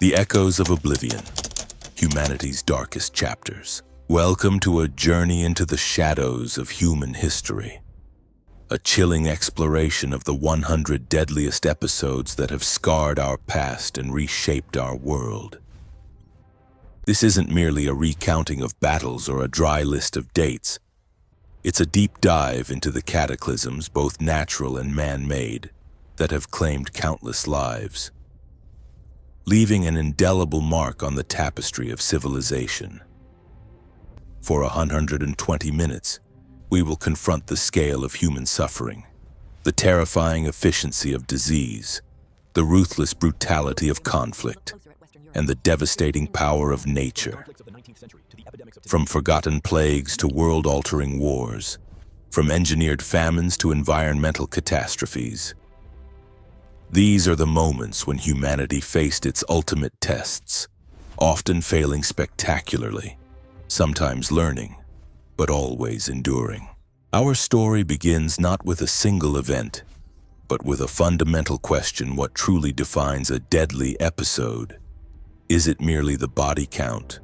The Echoes of Oblivion, humanity's darkest chapters. Welcome to a journey into the shadows of human history. A chilling exploration of the 100 deadliest episodes that have scarred our past and reshaped our world. This isn't merely a recounting of battles or a dry list of dates. It's a deep dive into the cataclysms, both natural and man-made, that have claimed countless lives, leaving an indelible mark on the tapestry of civilization. For 120 minutes, we will confront the scale of human suffering, the terrifying efficiency of disease, the ruthless brutality of conflict, and the devastating power of nature. From forgotten plagues to world-altering wars, from engineered famines to environmental catastrophes, these are the moments when humanity faced its ultimate tests, often failing spectacularly, sometimes learning, but always enduring. Our story begins not with a single event, but with a fundamental question: what truly defines a deadly episode? Is it merely the body count,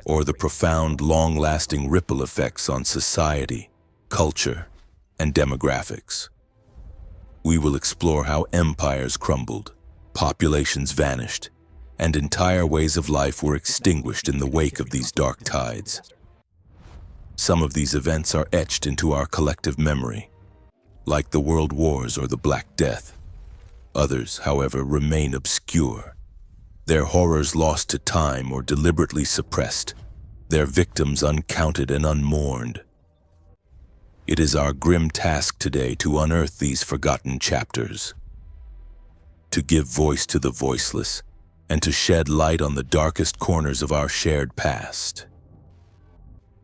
or the profound, long-lasting ripple effects on society, culture, and demographics? We will explore how empires crumbled, populations vanished, and entire ways of life were extinguished in the wake of these dark tides. Some of these events are etched into our collective memory, like the World Wars or the Black Death. Others, however, remain obscure, their horrors lost to time or deliberately suppressed, their victims uncounted and unmourned. It is our grim task today to unearth these forgotten chapters, to give voice to the voiceless, and to shed light on the darkest corners of our shared past.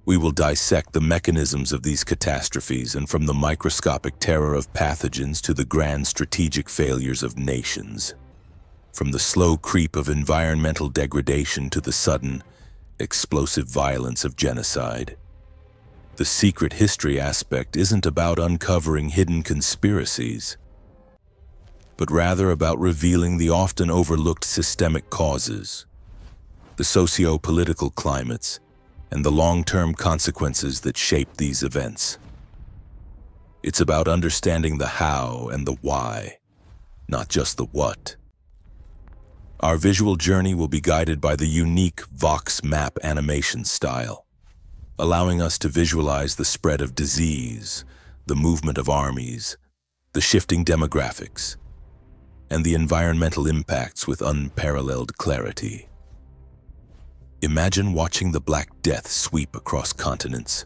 We will dissect the mechanisms of these catastrophes, and from the microscopic terror of pathogens to the grand strategic failures of nations, from the slow creep of environmental degradation to the sudden, explosive violence of genocide. The secret history aspect isn't about uncovering hidden conspiracies, but rather about revealing the often overlooked systemic causes, the socio-political climates, and the long-term consequences that shape these events. It's about understanding the how and the why, not just the what. Our visual journey will be guided by the unique Vox map animation style, allowing us to visualize the spread of disease, the movement of armies, the shifting demographics, and the environmental impacts with unparalleled clarity. Imagine watching the Black Death sweep across continents,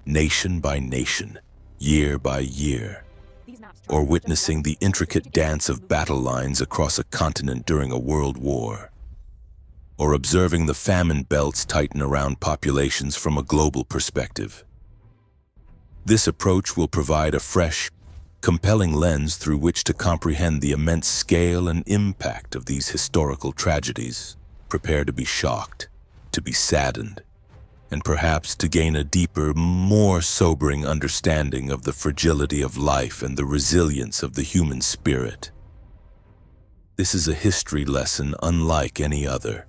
nation by nation, year by year, or witnessing the intricate dance of battle lines across a continent during a world war, or observing the famine belts tighten around populations from a global perspective. This approach will provide a fresh, compelling lens through which to comprehend the immense scale and impact of these historical tragedies. Prepare to be shocked, to be saddened, and perhaps to gain a deeper, more sobering understanding of the fragility of life and the resilience of the human spirit. This is a history lesson unlike any other,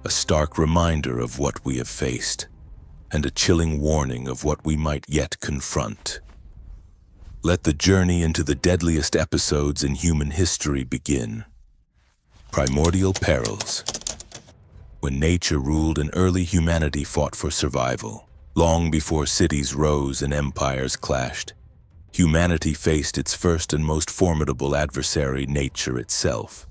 a stark reminder of what we have faced, and a chilling warning of what we might yet confront. Let the journey into the deadliest episodes in human history begin. Primordial perils. When nature ruled and early humanity fought for survival, long before cities rose and empires clashed, humanity faced its first and most formidable adversary, nature itself.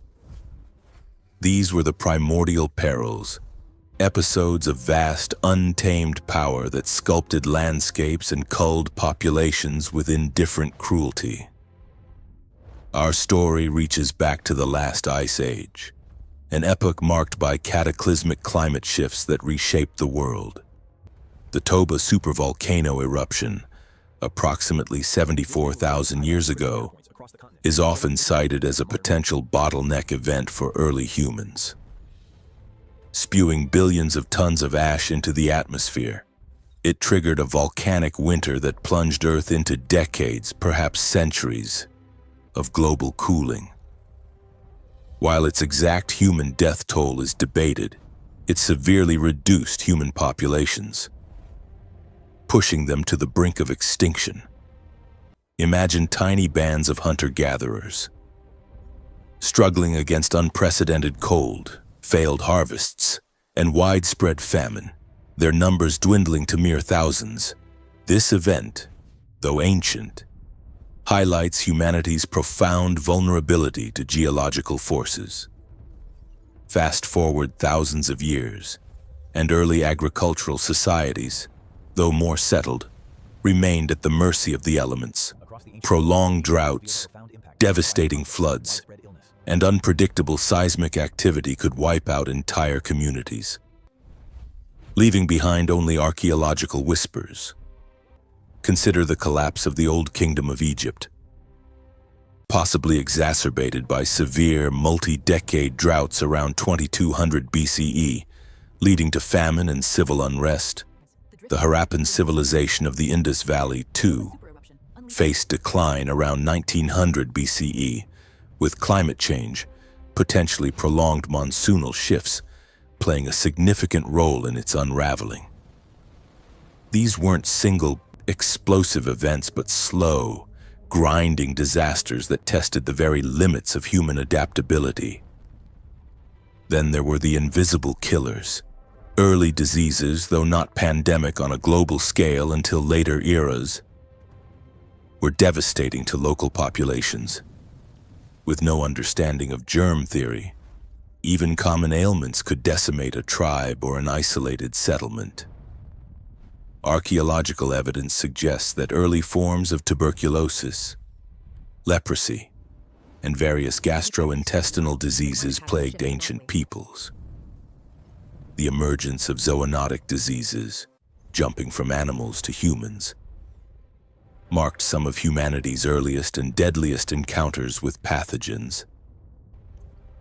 These were the primordial perils, episodes of vast, untamed power that sculpted landscapes and culled populations with indifferent cruelty. Our story reaches back to the last ice age, an epoch marked by cataclysmic climate shifts that reshaped the world. The Toba supervolcano eruption, approximately 74,000 years ago, is often cited as a potential bottleneck event for early humans. Spewing billions of tons of ash into the atmosphere, it triggered a volcanic winter that plunged Earth into decades, perhaps centuries, of global cooling. While its exact human death toll is debated, it severely reduced human populations, pushing them to the brink of extinction. Imagine tiny bands of hunter-gatherers, struggling against unprecedented cold, failed harvests, and widespread famine, their numbers dwindling to mere thousands. This event, though ancient, highlights humanity's profound vulnerability to geological forces. Fast forward thousands of years, and early agricultural societies, though more settled, remained at the mercy of the elements. Prolonged droughts, devastating floods, and unpredictable seismic activity could wipe out entire communities, leaving behind only archaeological whispers. Consider the collapse of the Old Kingdom of Egypt, possibly exacerbated by severe multi-decade droughts around 2200 BCE, leading to famine and civil unrest. The Harappan civilization of the Indus Valley, too, faced decline around 1900 BCE, with climate change, potentially prolonged monsoonal shifts, playing a significant role in its unraveling. These weren't single, explosive events, but slow, grinding disasters that tested the very limits of human adaptability. Then there were the invisible killers. Early diseases, though not pandemic on a global scale until later eras, were devastating to local populations. With no understanding of germ theory, even common ailments could decimate a tribe or an isolated settlement. Archaeological evidence suggests that early forms of tuberculosis, leprosy, and various gastrointestinal diseases plagued ancient peoples. The emergence of zoonotic diseases, jumping from animals to humans, marked some of humanity's earliest and deadliest encounters with pathogens.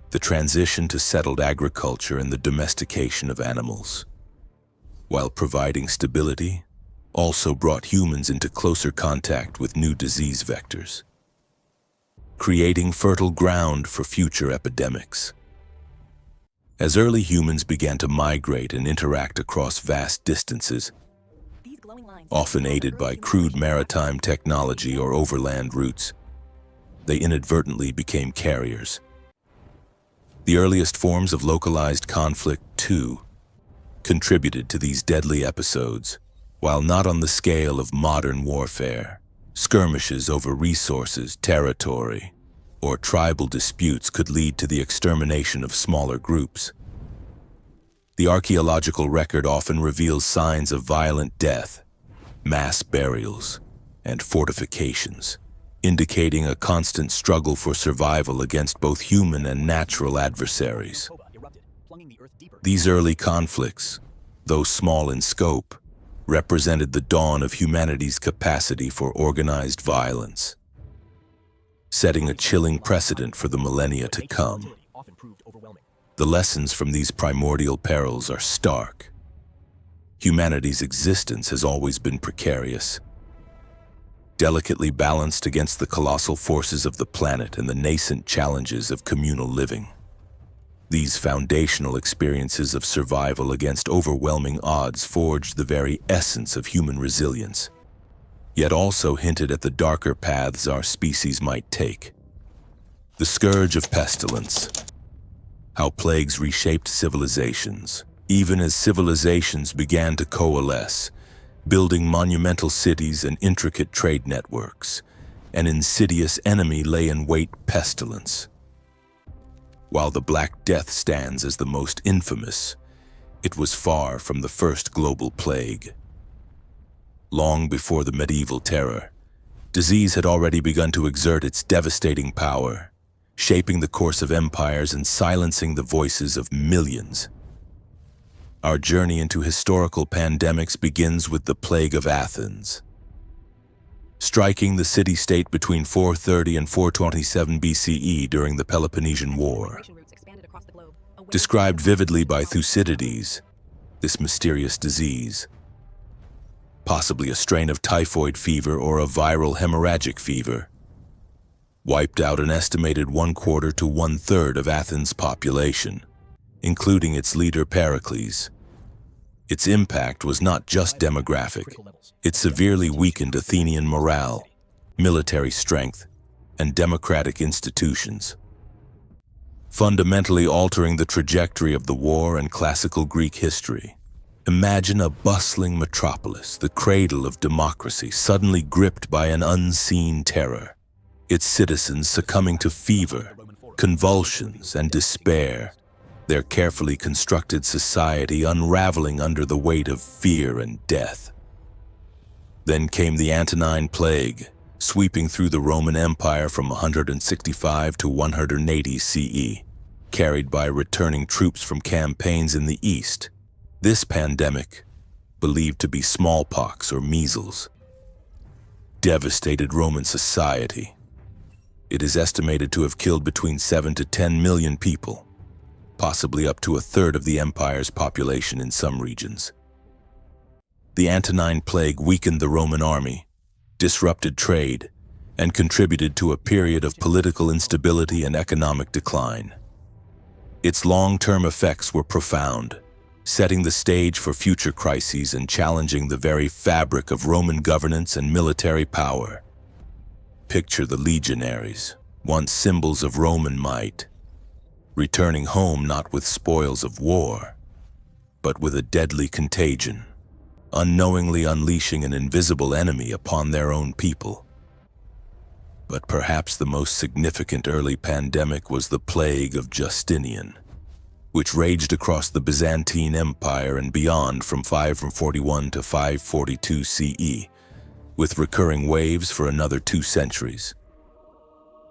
The transition to settled agriculture and the domestication of animals, while providing stability, also brought humans into closer contact with new disease vectors, creating fertile ground for future epidemics. As early humans began to migrate and interact across vast distances, often aided by crude maritime technology or overland routes, they inadvertently became carriers. The earliest forms of localized conflict, too, contributed to these deadly episodes. While not on the scale of modern warfare, skirmishes over resources, territory, or tribal disputes could lead to the extermination of smaller groups. The archaeological record often reveals signs of violent death, mass burials, and fortifications, indicating a constant struggle for survival against both human and natural adversaries. These early conflicts, though small in scope, represented the dawn of humanity's capacity for organized violence, setting a chilling precedent for the millennia to come. The lessons from these primordial perils are stark. Humanity's existence has always been precarious, delicately balanced against the colossal forces of the planet and the nascent challenges of communal living. These foundational experiences of survival against overwhelming odds forged the very essence of human resilience, yet also hinted at the darker paths our species might take. The scourge of pestilence. How plagues reshaped civilizations, even as civilizations began to coalesce, building monumental cities and intricate trade networks. An insidious enemy lay in wait: pestilence. While the Black Death stands as the most infamous, it was far from the first global plague. Long before the medieval terror, disease had already begun to exert its devastating power, shaping the course of empires and silencing the voices of millions. Our journey into historical pandemics begins with the Plague of Athens, striking the city-state between 430 and 427 BCE during the Peloponnesian War. Described vividly by Thucydides, this mysterious disease, possibly a strain of typhoid fever or a viral hemorrhagic fever, wiped out an estimated 1/4 to 1/3 of Athens' population, including its leader Pericles. Its impact was not just demographic. It severely weakened Athenian morale, military strength, and democratic institutions, fundamentally altering the trajectory of the war and classical Greek history. Imagine a bustling metropolis, the cradle of democracy, suddenly gripped by an unseen terror, its citizens succumbing to fever, convulsions, and despair, their carefully constructed society unraveling under the weight of fear and death. Then came the Antonine Plague, sweeping through the Roman Empire from 165 to 180 CE, carried by returning troops from campaigns in the East. This pandemic, believed to be smallpox or measles, devastated Roman society. It is estimated to have killed between 7 to 10 million people, possibly up to 1/3 of the empire's population in some regions. The Antonine Plague weakened the Roman army, disrupted trade, and contributed to a period of political instability and economic decline. Its long-term effects were profound, setting the stage for future crises and challenging the very fabric of Roman governance and military power. Picture the legionaries, once symbols of Roman might, returning home not with spoils of war, but with a deadly contagion, unknowingly unleashing an invisible enemy upon their own people. But perhaps the most significant early pandemic was the plague of Justinian, which raged across the Byzantine Empire and beyond from 541 to 542 CE, with recurring waves for another 2 centuries.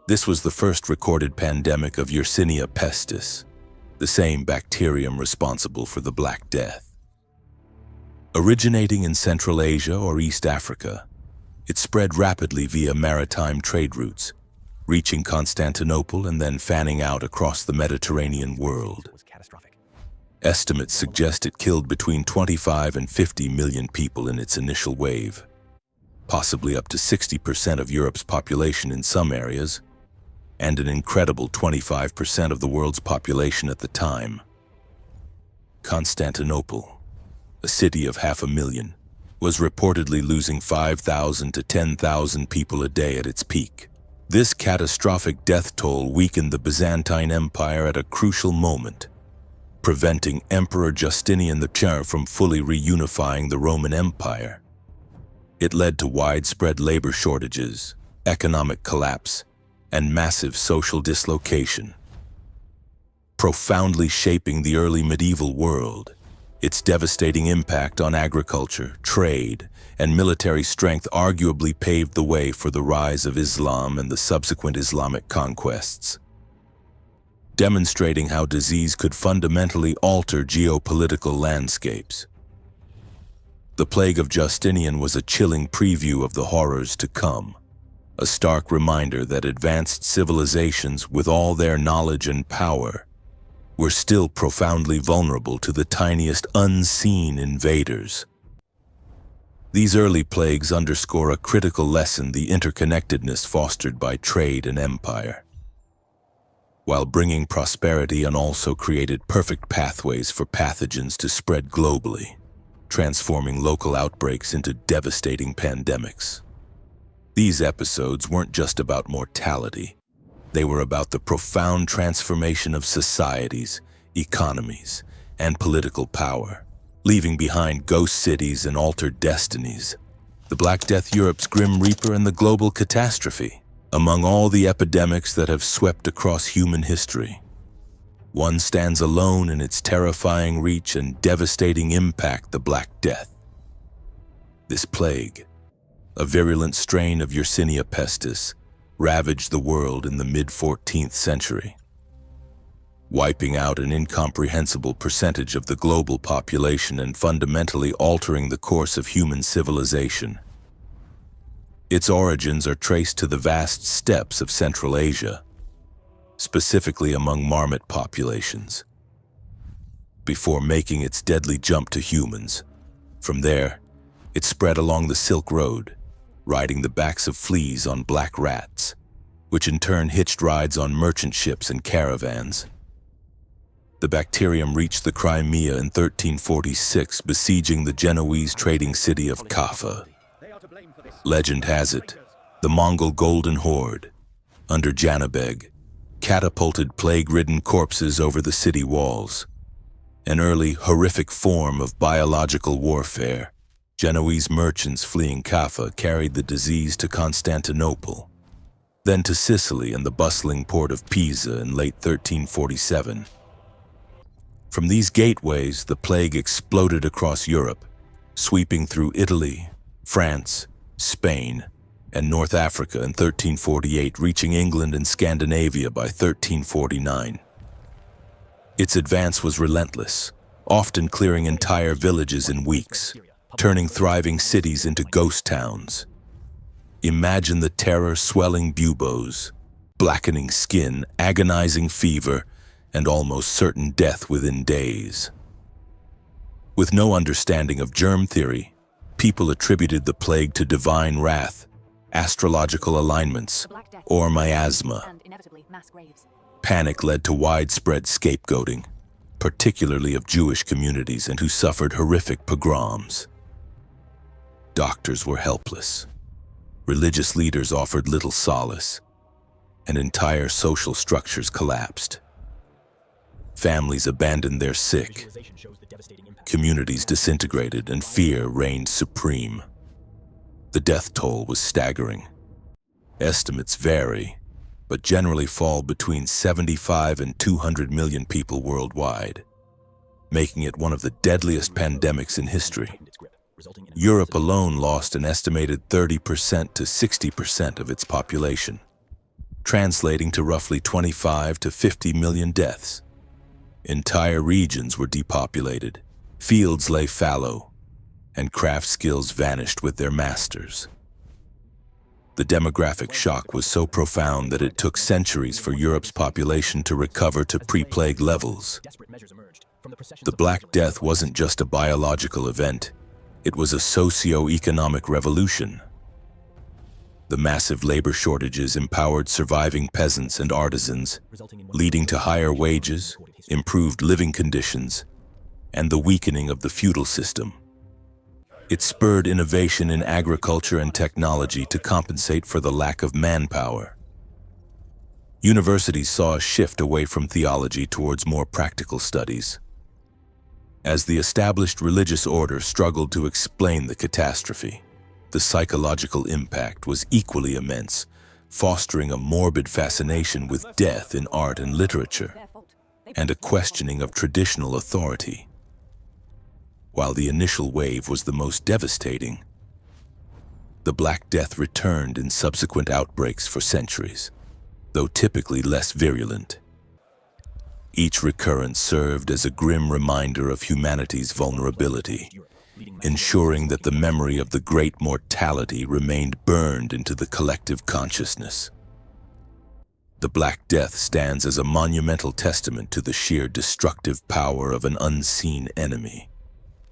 This was the first recorded pandemic of Yersinia pestis, the same bacterium responsible for the Black Death. Originating in Central Asia or East Africa, it spread rapidly via maritime trade routes, reaching Constantinople and then fanning out across the Mediterranean world. Estimates suggest it killed between 25 and 50 million people in its initial wave, possibly up to 60% of Europe's population in some areas, and an incredible 25% of the world's population at the time. Constantinople, a city of 500,000, was reportedly losing 5,000 to 10,000 people a day at its peak. This catastrophic death toll weakened the Byzantine Empire at a crucial moment, preventing Emperor Justinian III from fully reunifying the Roman Empire. It led to widespread labor shortages, economic collapse, and massive social dislocation. Profoundly shaping the early medieval world, its devastating impact on agriculture, trade, and military strength arguably paved the way for the rise of Islam and the subsequent Islamic conquests, demonstrating how disease could fundamentally alter geopolitical landscapes. The plague of Justinian was a chilling preview of the horrors to come, a stark reminder that advanced civilizations, with all their knowledge and power, were still profoundly vulnerable to the tiniest unseen invaders. These early plagues underscore a critical lesson: the interconnectedness fostered by trade and empire. While bringing prosperity, and also created perfect pathways for pathogens to spread globally, transforming local outbreaks into devastating pandemics. These episodes weren't just about mortality. They were about the profound transformation of societies, economies, and political power, leaving behind ghost cities and altered destinies. The Black Death, Europe's grim reaper, and the global catastrophe. Among all the epidemics that have swept across human history, one stands alone in its terrifying reach and devastating impact: the Black Death. This plague, a virulent strain of Yersinia pestis, ravaged the world in the mid-14th century, wiping out an incomprehensible percentage of the global population and fundamentally altering the course of human civilization. Its origins are traced to the vast steppes of Central Asia, specifically among marmot populations, before making its deadly jump to humans. From there, it spread along the Silk Road, riding the backs of fleas on black rats, which in turn hitched rides on merchant ships and caravans. The bacterium reached the Crimea in 1346, besieging the Genoese trading city of Kaffa. Legend has it, the Mongol Golden Horde, under Janabeg, catapulted plague-ridden corpses over the city walls. An early, horrific form of biological warfare. Genoese merchants fleeing Kaffa carried the disease to Constantinople, then to Sicily and the bustling port of Pisa in late 1347. From these gateways, the plague exploded across Europe, sweeping through Italy, France, Spain, and North Africa in 1348, reaching England and Scandinavia by 1349. Its advance was relentless, often clearing entire villages in weeks, turning thriving cities into ghost towns. Imagine the terror: swelling buboes, blackening skin, agonizing fever, and almost certain death within days. With no understanding of germ theory, people attributed the plague to divine wrath, astrological alignments, or miasma. Panic led to widespread scapegoating, particularly of Jewish communities and who suffered horrific pogroms. Doctors were helpless. Religious leaders offered little solace, and entire social structures collapsed. Families abandoned their sick. Communities disintegrated, and fear reigned supreme. The death toll was staggering. Estimates vary, but generally fall between 75 and 200 million people worldwide, making it one of the deadliest pandemics in history. Europe alone lost an estimated 30% to 60% of its population, translating to roughly 25 to 50 million deaths. Entire regions were depopulated, fields lay fallow, and craft skills vanished with their masters. The demographic shock was so profound that it took centuries for Europe's population to recover to pre-plague levels. The Black Death wasn't just a biological event, it was a socio-economic revolution. The massive labor shortages empowered surviving peasants and artisans, leading to higher wages, improved living conditions, and the weakening of the feudal system. It spurred innovation in agriculture and technology to compensate for the lack of manpower. Universities saw a shift away from theology towards more practical studies. As the established religious order struggled to explain the catastrophe, the psychological impact was equally immense, fostering a morbid fascination with death in art and literature, and a questioning of traditional authority. While the initial wave was the most devastating, the Black Death returned in subsequent outbreaks for centuries, though typically less virulent. Each recurrence served as a grim reminder of humanity's vulnerability, ensuring that the memory of the great mortality remained burned into the collective consciousness. The Black Death stands as a monumental testament to the sheer destructive power of an unseen enemy,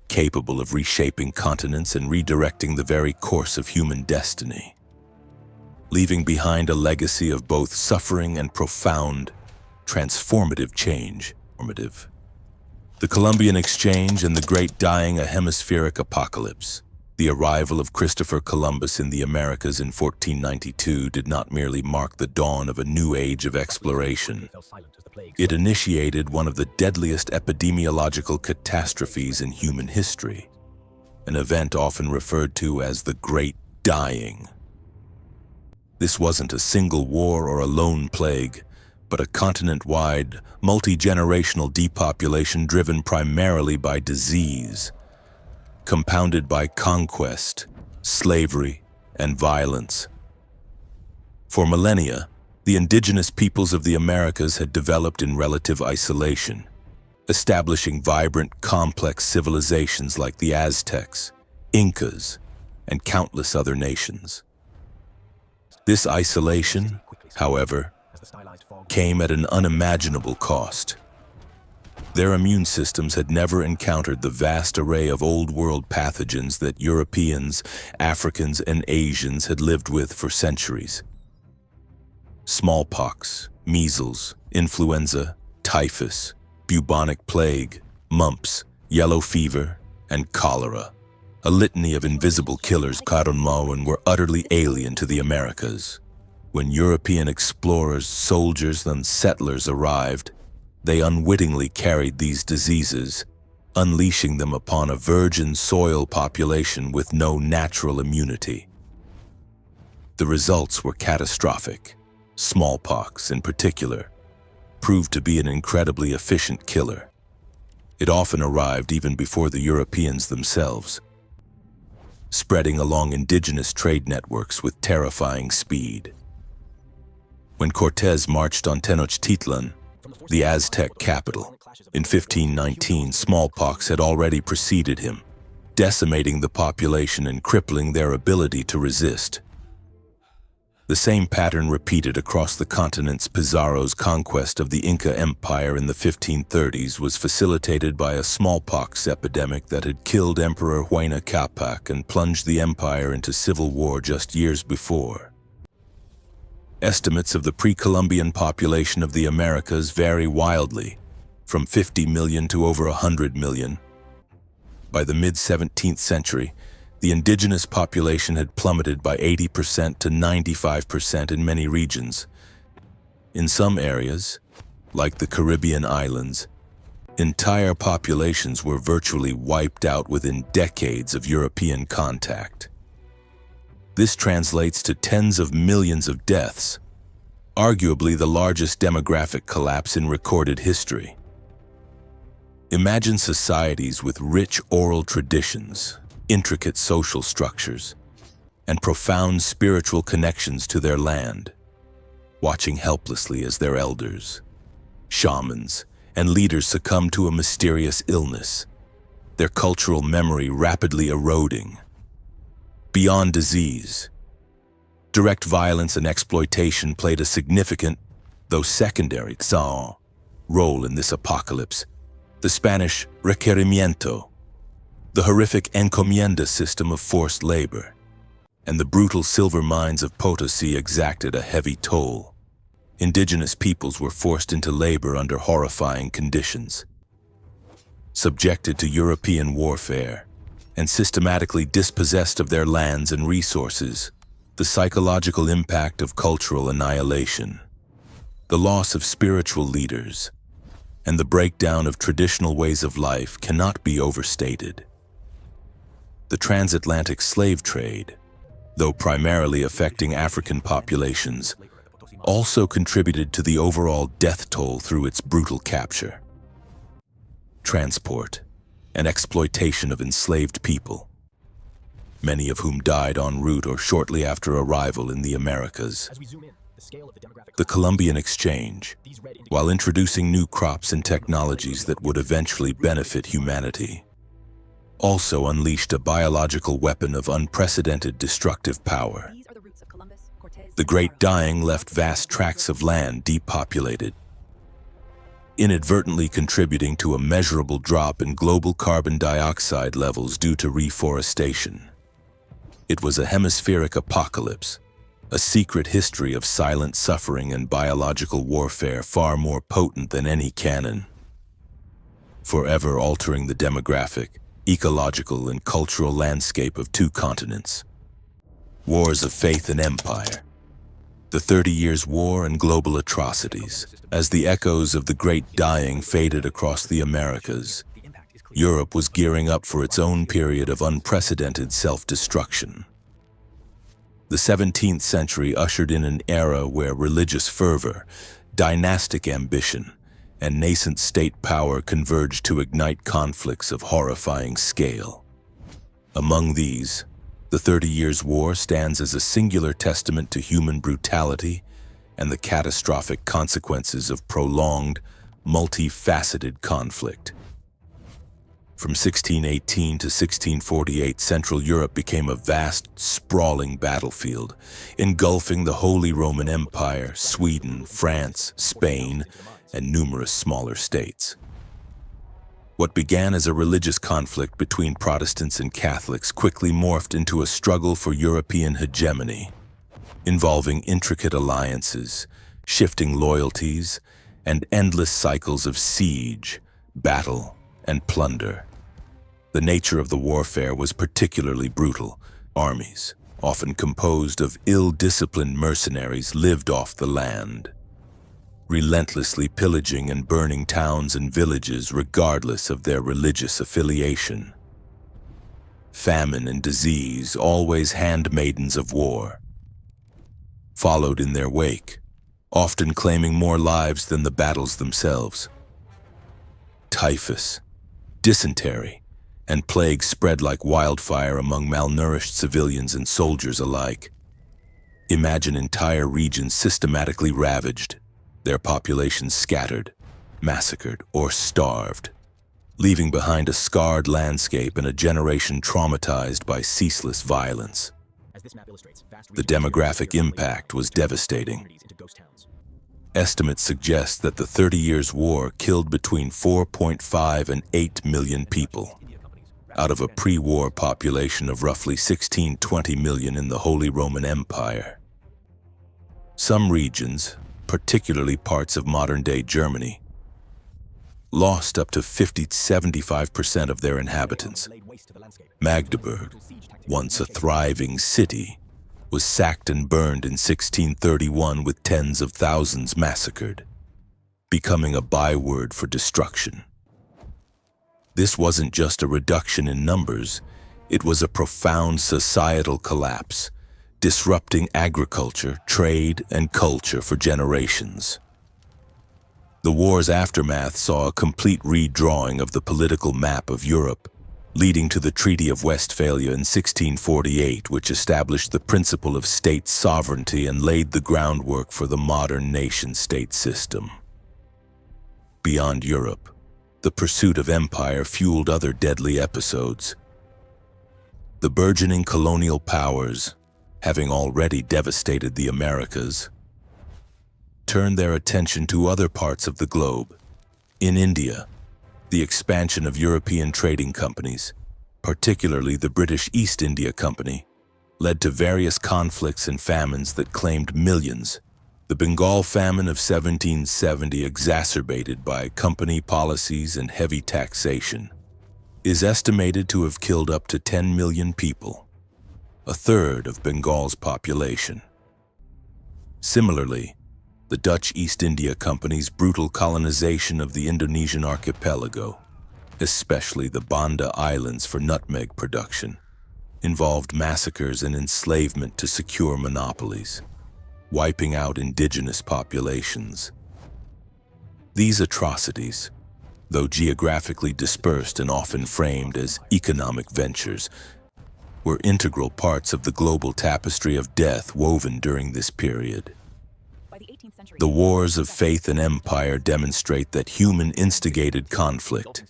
capable of reshaping continents and redirecting the very course of human destiny, leaving behind a legacy of both suffering and profound, transformative change. The Columbian Exchange and the Great Dying, a Hemispheric Apocalypse. The arrival of Christopher Columbus in the Americas in 1492 did not merely mark the dawn of a new age of exploration. It initiated one of the deadliest epidemiological catastrophes in human history, an event often referred to as the Great Dying. This wasn't a single war or a lone plague, but a continent-wide, multi-generational depopulation driven primarily by disease, compounded by conquest, slavery, and violence. For millennia, the indigenous peoples of the Americas had developed in relative isolation, establishing vibrant, complex civilizations like the Aztecs, Incas, and countless other nations. This isolation, however, came at an unimaginable cost. Their immune systems had never encountered the vast array of old-world pathogens that Europeans, Africans, and Asians had lived with for centuries. smallpox, measles, influenza, typhus, bubonic plague, mumps, yellow fever, and cholera. A litany of invisible killers were utterly alien to the Americas. When European explorers, soldiers, and settlers arrived, they unwittingly carried these diseases, unleashing them upon a virgin soil population with no natural immunity. The results were catastrophic. Smallpox, in particular, proved to be an incredibly efficient killer. It often arrived even before the Europeans themselves, spreading along indigenous trade networks with terrifying speed. When Cortés marched on Tenochtitlan, the Aztec capital, in 1519, smallpox had already preceded him, decimating the population and crippling their ability to resist. The same pattern repeated across the continents. Pizarro's conquest of the Inca Empire in the 1530s was facilitated by a smallpox epidemic that had killed Emperor Huayna Capac and plunged the empire into civil war just years before. Estimates of the pre-Columbian population of the Americas vary wildly, from 50 million to over 100 million. By the mid-17th century, the indigenous population had plummeted by 80% to 95% in many regions. In some areas, like the Caribbean islands, entire populations were virtually wiped out within decades of European contact. This translates to tens of millions of deaths, arguably the largest demographic collapse in recorded history. Imagine societies with rich oral traditions, intricate social structures, and profound spiritual connections to their land, watching helplessly as their elders, shamans, and leaders succumb to a mysterious illness, their cultural memory rapidly eroding. Beyond disease, direct violence and exploitation played a significant, though secondary, role in this apocalypse. The Spanish requerimiento, the horrific encomienda system of forced labor, and the brutal silver mines of Potosi exacted a heavy toll. Indigenous peoples were forced into labor under horrifying conditions, subjected to European warfare, and systematically dispossessed of their lands and resources. The psychological impact of cultural annihilation, the loss of spiritual leaders, and the breakdown of traditional ways of life cannot be overstated. The transatlantic slave trade, though primarily affecting African populations, also contributed to the overall death toll through its brutal capture, transport, and exploitation of enslaved people, many of whom died en route or shortly after arrival in the Americas. The Columbian Exchange, while introducing new crops and technologies that would eventually benefit humanity, also unleashed a biological weapon of unprecedented destructive power. The Great Dying left vast tracts of land depopulated, inadvertently contributing to a measurable drop in global carbon dioxide levels due to reforestation. It was a hemispheric apocalypse, a secret history of silent suffering and biological warfare far more potent than any cannon, forever altering the demographic, ecological, and cultural landscape of two continents. Wars of faith and empire, the 30 Years' War and global atrocities. As the echoes of the Great Dying faded across the Americas, Europe was gearing up for its own period of unprecedented self-destruction. The 17th century ushered in an era where religious fervor, dynastic ambition, and nascent state power converged to ignite conflicts of horrifying scale. Among these, the 30 Years' War stands as a singular testament to human brutality and the catastrophic consequences of prolonged, multifaceted conflict. From 1618 to 1648, Central Europe became a vast, sprawling battlefield, engulfing the Holy Roman Empire, Sweden, France, Spain, and numerous smaller states. What began as a religious conflict between Protestants and Catholics quickly morphed into a struggle for European hegemony. involving intricate alliances, shifting loyalties, and endless cycles of siege, battle, and plunder. The nature of the warfare was particularly brutal. Armies, often composed of ill-disciplined mercenaries, lived off the land, relentlessly pillaging and burning towns and villages regardless of their religious affiliation. Famine and disease, always handmaidens of war, followed in their wake, often claiming more lives than the battles themselves. Typhus, dysentery, and plague spread like wildfire among malnourished civilians and soldiers alike. Imagine entire regions systematically ravaged, their populations scattered, massacred, or starved, leaving behind a scarred landscape and a generation traumatized by ceaseless violence. The demographic impact was devastating. Estimates suggest that the 30 Years' War killed between 4.5 and 8 million people, out of a pre-war population of roughly 16-20 million in the Holy Roman Empire. Some regions, particularly parts of modern-day Germany, lost up to 50-75% of their inhabitants. Magdeburg, once a thriving city, was sacked and burned in 1631 with tens of thousands massacred, becoming a byword for destruction. This wasn't just a reduction in numbers, it was a profound societal collapse, disrupting agriculture, trade, and culture for generations. The war's aftermath saw a complete redrawing of the political map of Europe, leading to the Treaty of Westphalia in 1648, which established the principle of state sovereignty and laid the groundwork for the modern nation-state system. Beyond Europe, the pursuit of empire fueled other deadly episodes. The burgeoning colonial powers, having already devastated the Americas, turned their attention to other parts of the globe. In India, the expansion of European trading companies, particularly the British East India Company, led to various conflicts and famines that claimed millions. The Bengal famine of 1770, exacerbated by company policies and heavy taxation, is estimated to have killed up to 10 million people, a third of Bengal's population. Similarly, the Dutch East India Company's brutal colonization of the Indonesian archipelago, especially the Banda Islands for nutmeg production, involved massacres and enslavement to secure monopolies, wiping out indigenous populations. These atrocities, though geographically dispersed and often framed as economic ventures, were integral parts of the global tapestry of death woven during this period. The wars of faith and empire demonstrate that human-instigated conflict,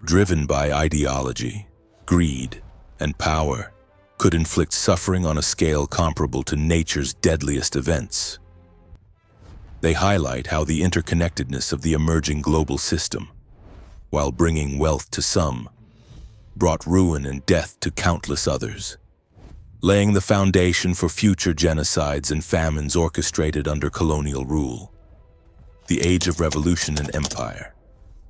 driven by ideology, greed, and power, could inflict suffering on a scale comparable to nature's deadliest events. They highlight how the interconnectedness of the emerging global system, while bringing wealth to some, brought ruin and death to countless others, laying the foundation for future genocides and famines orchestrated under colonial rule. The Age of Revolution and Empire,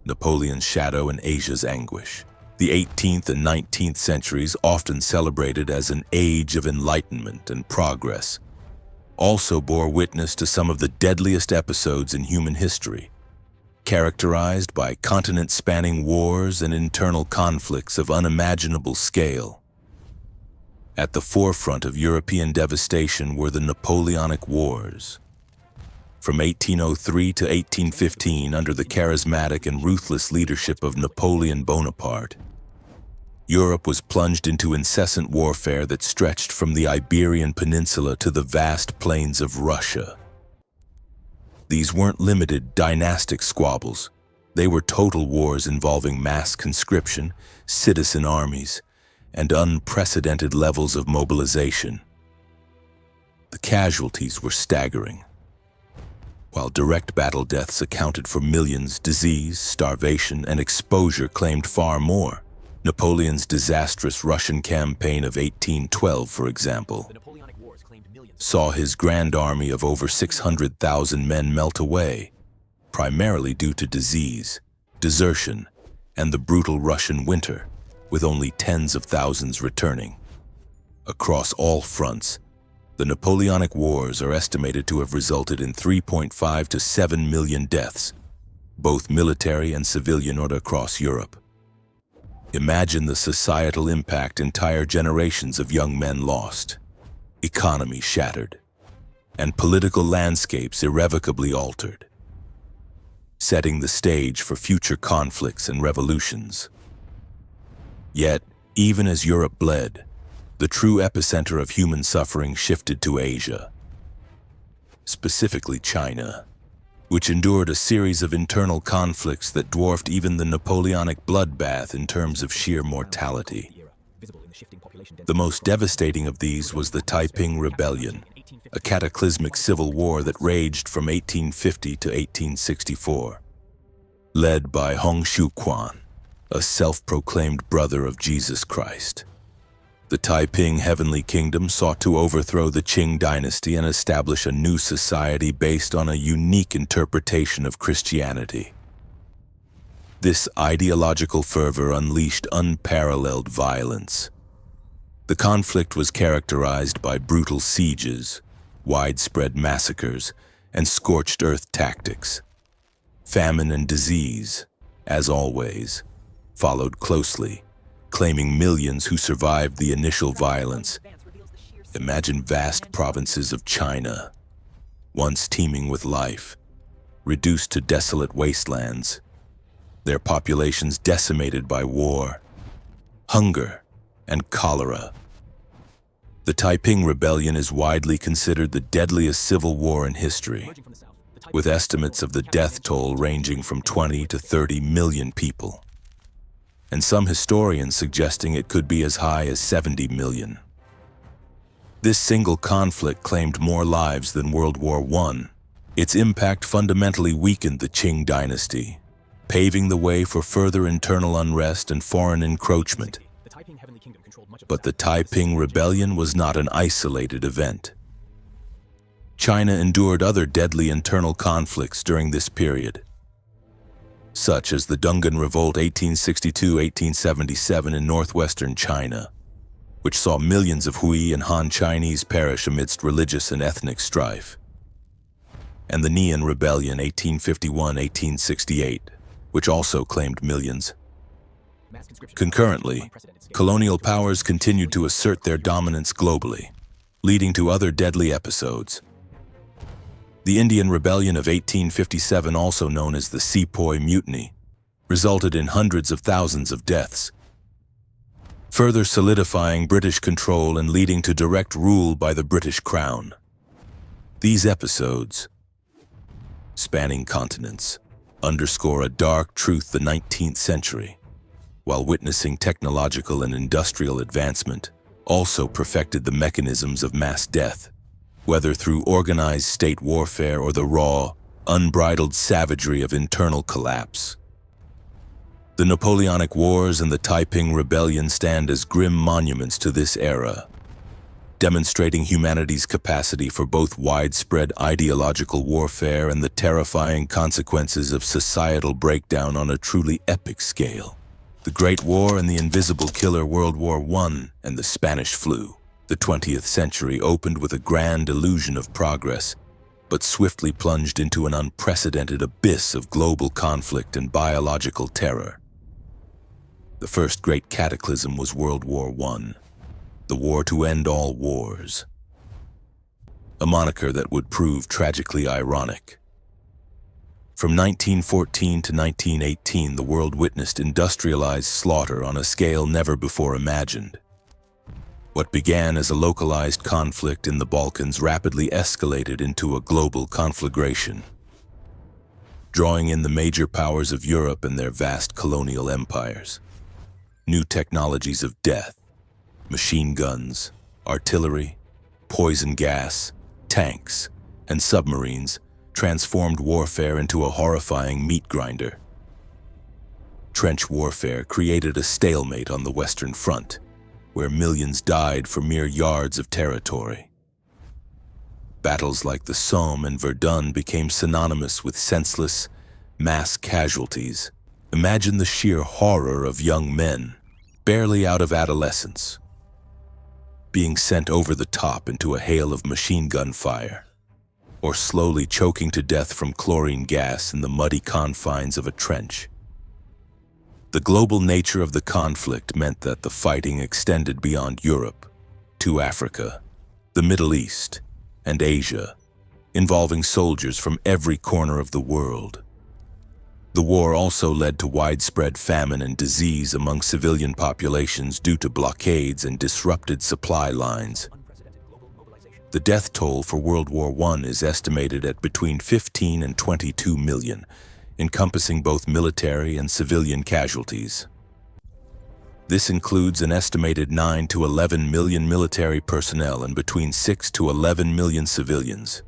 Napoleon's shadow and Asia's anguish. The 18th and 19th centuries, often celebrated as an age of enlightenment and progress, also bore witness to some of the deadliest episodes in human history, characterized by continent-spanning wars and internal conflicts of unimaginable scale. At the forefront of European devastation were the Napoleonic Wars. From 1803 to 1815, under the charismatic and ruthless leadership of Napoleon Bonaparte, Europe was plunged into incessant warfare that stretched from the Iberian Peninsula to the vast plains of Russia. These weren't limited dynastic squabbles. They were total wars involving mass conscription, citizen armies, and unprecedented levels of mobilization. The casualties were staggering. While direct battle deaths accounted for millions, disease, starvation, and exposure claimed far more. Napoleon's disastrous Russian campaign of 1812, for example, saw his grand army of over 600,000 men melt away, primarily due to disease, desertion, and the brutal Russian winter, with only tens of thousands returning. Across all fronts, the Napoleonic Wars are estimated to have resulted in 3.5 to 7 million deaths, both military and civilian, across Europe. Imagine the societal impact entire generations of young men lost, economies shattered, and political landscapes irrevocably altered, setting the stage for future conflicts and revolutions. Yet, even as Europe bled, the true epicenter of human suffering shifted to Asia, specifically China, which endured a series of internal conflicts that dwarfed even the Napoleonic bloodbath in terms of sheer mortality. The most devastating of these was the Taiping Rebellion, a cataclysmic civil war that raged from 1850 to 1864. Led by Hong Xiuquan, a self-proclaimed brother of Jesus Christ. The Taiping Heavenly Kingdom sought to overthrow the Qing dynasty and establish a new society based on a unique interpretation of Christianity. This ideological fervor unleashed unparalleled violence. The conflict was characterized by brutal sieges, widespread massacres, and scorched earth tactics. Famine and disease, as always, followed closely, claiming millions who survived the initial violence. Imagine vast provinces of China, once teeming with life, reduced to desolate wastelands, their populations decimated by war, hunger, and cholera. The Taiping Rebellion is widely considered the deadliest civil war in history, with estimates of the death toll ranging from 20 to 30 million people, and some historians suggesting it could be as high as 70 million. This single conflict claimed more lives than World War I. Its impact fundamentally weakened the Qing dynasty, paving the way for further internal unrest and foreign encroachment. But the Taiping Rebellion was not an isolated event. China endured other deadly internal conflicts during this period, such as the Dungan Revolt 1862-1877 in northwestern China, which saw millions of Hui and Han Chinese perish amidst religious and ethnic strife, and the Nian Rebellion 1851-1868, which also claimed millions. Concurrently, colonial powers continued to assert their dominance globally, leading to other deadly episodes. The Indian Rebellion of 1857, also known as the Sepoy Mutiny, resulted in hundreds of thousands of deaths, further solidifying British control and leading to direct rule by the British Crown. These episodes, spanning continents, underscore a dark truth: the 19th century, while witnessing technological and industrial advancement, also perfected the mechanisms of mass death, whether through organized state warfare or the raw, unbridled savagery of internal collapse. The Napoleonic Wars and the Taiping Rebellion stand as grim monuments to this era, demonstrating humanity's capacity for both widespread ideological warfare and the terrifying consequences of societal breakdown on a truly epic scale. The Great War and the invisible killer World War I and the Spanish flu. The 20th century opened with a grand illusion of progress, but swiftly plunged into an unprecedented abyss of global conflict and biological terror. The first great cataclysm was World War I, the war to end all wars, a moniker that would prove tragically ironic. From 1914 to 1918, the world witnessed industrialized slaughter on a scale never before imagined. What began as a localized conflict in the Balkans rapidly escalated into a global conflagration, drawing in the major powers of Europe and their vast colonial empires. New technologies of death, machine guns, artillery, poison gas, tanks, and submarines transformed warfare into a horrifying meat grinder. Trench warfare created a stalemate on the Western Front, where millions died for mere yards of territory. Battles like the Somme and Verdun became synonymous with senseless, mass casualties. Imagine the sheer horror of young men, barely out of adolescence, being sent over the top into a hail of machine gun fire, or slowly choking to death from chlorine gas in the muddy confines of a trench. The global nature of the conflict meant that the fighting extended beyond Europe to Africa, the Middle East, and Asia, involving soldiers from every corner of the world. The war also led to widespread famine and disease among civilian populations due to blockades and disrupted supply lines. The death toll for World War I is estimated at between 15 and 22 million, encompassing both military and civilian casualties. This includes an estimated 9 to 11 million military personnel and between 6 to 11 million civilians,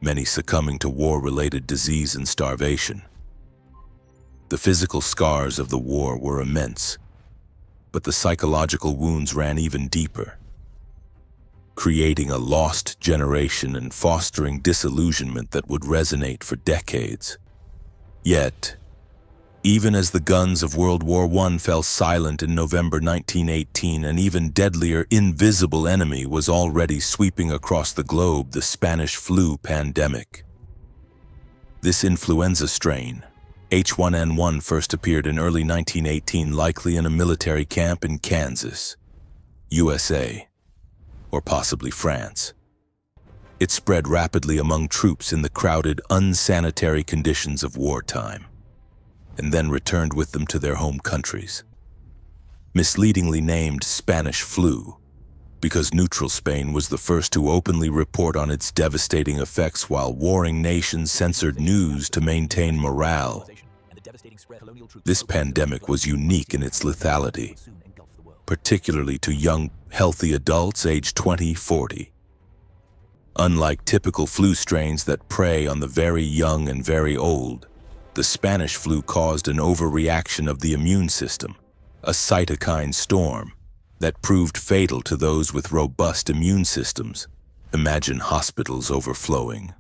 many succumbing to war-related disease and starvation. The physical scars of the war were immense, but the psychological wounds ran even deeper, creating a lost generation and fostering disillusionment that would resonate for decades. Yet, even as the guns of World War I fell silent in November 1918, an even deadlier, invisible enemy was already sweeping across the globe: the Spanish flu pandemic. This influenza strain, H1N1, first appeared in early 1918, likely in a military camp in Kansas, USA, or possibly France. It spread rapidly among troops in the crowded, unsanitary conditions of wartime, and then returned with them to their home countries. Misleadingly named Spanish flu, because neutral Spain was the first to openly report on its devastating effects while warring nations censored news to maintain morale. This pandemic was unique in its lethality, particularly to young, healthy adults aged 20-40. Unlike typical flu strains that prey on the very young and very old, the Spanish flu caused an overreaction of the immune system, a cytokine storm that proved fatal to those with robust immune systems. Imagine hospitals overflowing,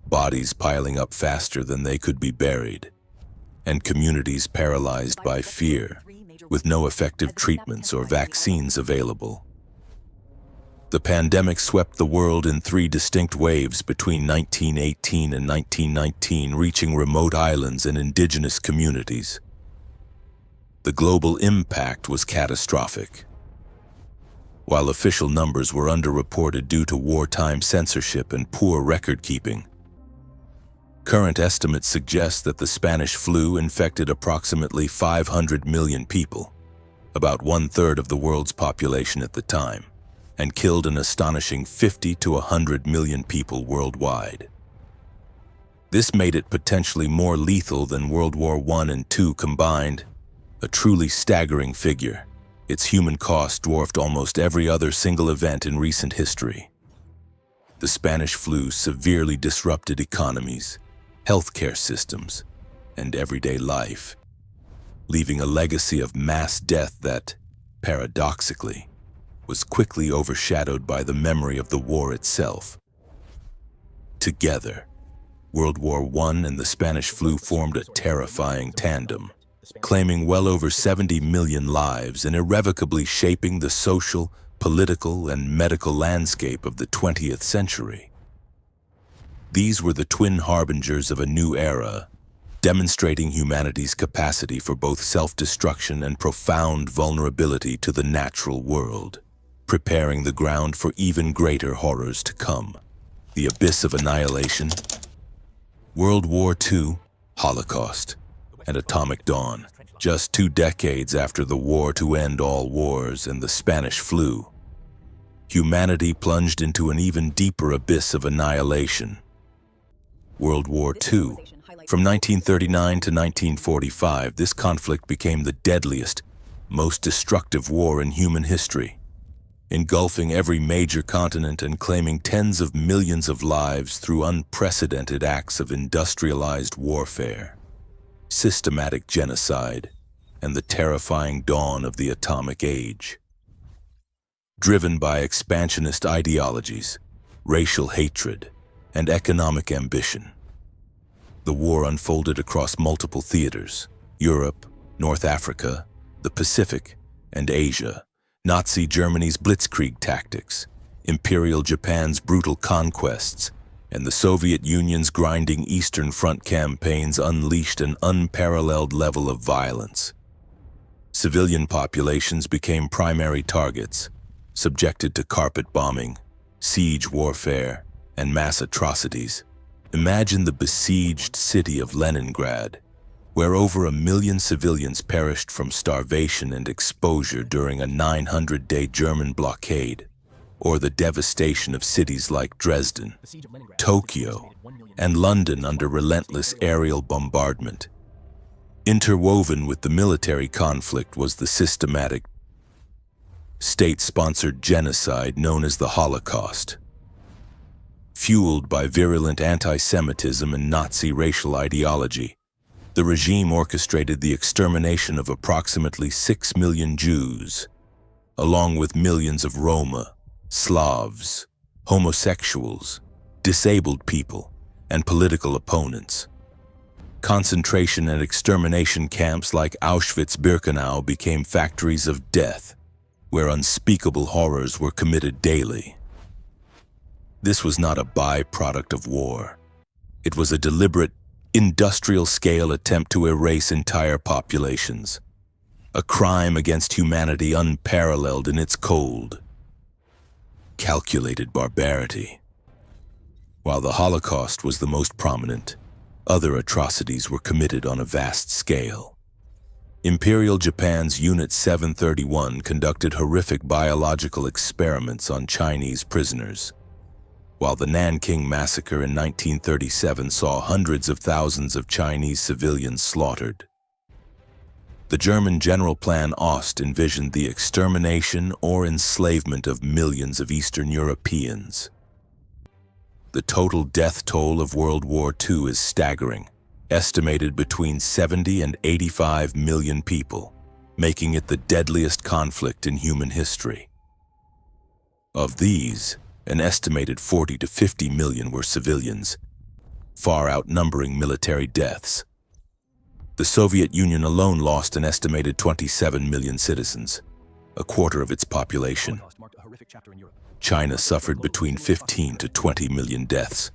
bodies piling up faster than they could be buried, and communities paralyzed by fear, with no effective treatments or vaccines available. The pandemic swept the world in 3 distinct waves between 1918 and 1919, reaching remote islands and indigenous communities. The global impact was catastrophic. While official numbers were underreported due to wartime censorship and poor record-keeping, current estimates suggest that the Spanish flu infected approximately 500 million people, about 1/3 of the world's population at the time, and killed an astonishing 50 to 100 million people worldwide. This made it potentially more lethal than World War I and II combined, a truly staggering figure. Its human cost dwarfed almost every other single event in recent history. The Spanish flu severely disrupted economies, healthcare systems, and everyday life, leaving a legacy of mass death that, paradoxically, was quickly overshadowed by the memory of the war itself. Together, World War I and the Spanish flu formed a terrifying tandem, claiming well over 70 million lives and irrevocably shaping the social, political, and medical landscape of the 20th century. These were the twin harbingers of a new era, demonstrating humanity's capacity for both self-destruction and profound vulnerability to the natural world, preparing the ground for even greater horrors to come. The abyss of annihilation, World War II, Holocaust, and atomic dawn. Just 2 decades after the war to end all wars and the Spanish flu, humanity plunged into an even deeper abyss of annihilation. World War II. From 1939 to 1945, this conflict became the deadliest, most destructive war in human history, engulfing every major continent and claiming tens of millions of lives through unprecedented acts of industrialized warfare, systematic genocide, and the terrifying dawn of the atomic age. Driven by expansionist ideologies, racial hatred, and economic ambition. The war unfolded across multiple theaters: Europe, North Africa, the Pacific, and Asia. Nazi Germany's blitzkrieg tactics, Imperial Japan's brutal conquests, and the Soviet Union's grinding Eastern Front campaigns unleashed an unparalleled level of violence. Civilian populations became primary targets, subjected to carpet bombing, siege warfare, and mass atrocities. Imagine the besieged city of Leningrad, where over 1 million civilians perished from starvation and exposure during a 900-day German blockade, or the devastation of cities like Dresden, Tokyo, and London under relentless aerial bombardment. Interwoven with the military conflict was the systematic, state-sponsored genocide known as the Holocaust. Fueled by virulent anti-Semitism and Nazi racial ideology, the regime orchestrated the extermination of approximately 6 million Jews, along with millions of Roma, Slavs, homosexuals, disabled people, and political opponents. Concentration and extermination camps like Auschwitz-Birkenau became factories of death, where unspeakable horrors were committed daily. This was not a byproduct of war. It was a deliberate, industrial-scale attempt to erase entire populations, a crime against humanity unparalleled in its cold, calculated barbarity. While the Holocaust was the most prominent, other atrocities were committed on a vast scale. Imperial Japan's Unit 731 conducted horrific biological experiments on Chinese prisoners, while the Nanking Massacre in 1937 saw hundreds of thousands of Chinese civilians slaughtered. The German General Plan Ost envisioned the extermination or enslavement of millions of Eastern Europeans. The total death toll of World War II is staggering, estimated between 70 and 85 million people, making it the deadliest conflict in human history. Of these, an estimated 40 to 50 million were civilians, far outnumbering military deaths. The Soviet Union alone lost an estimated 27 million citizens, a quarter of its population. China suffered between 15 to 20 million deaths.